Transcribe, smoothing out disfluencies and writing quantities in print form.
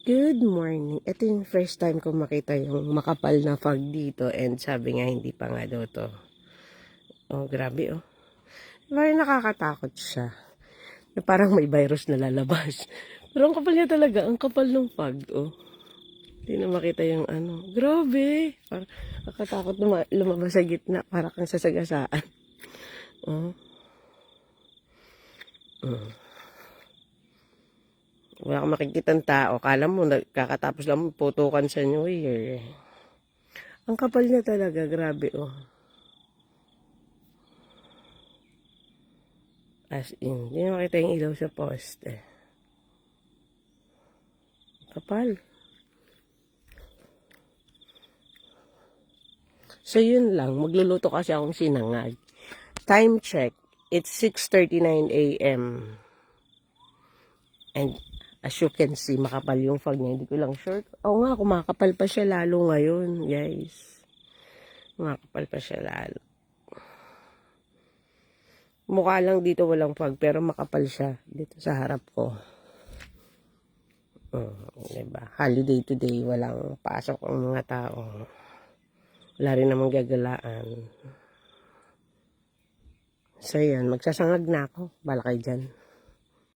Good morning. Ito yung first time ko makita yung makapal na fog dito and sabi nga hindi pa nga daw to. Oh, grabe oh. Parang nakakatakot siya. Na parang may virus na lalabas. Pero ang kapal niya talaga. Ang kapal ng fog oh. Hindi na makita yung ano. Grabe. Parang nakakatakot na lumabas sa gitna. Para kang sasagasaan. Oh. Wala kang makikitang tao. Kala mo, kakatapos lang putukan sa New Year. Ang kapal niya talaga. Grabe oh. As in, hindi na makita yung ilaw sa poste. Kapal. So yun lang, magluluto kasi akong sinangag. Time check, it's 6:39 a.m. And as you can see, makapal yung fog niya. Hindi ko lang sure. Oo nga, kumakapal pa siya lalo ngayon, guys. Kumakapal pa siya lalo. Mukha lang dito walang fog, pero makapal siya dito sa harap ko. Diba? Holiday today, walang pasok ang mga tao. Wala rin namang gagalaan. So yan, magsasangag na ako. Bala kayo dyan.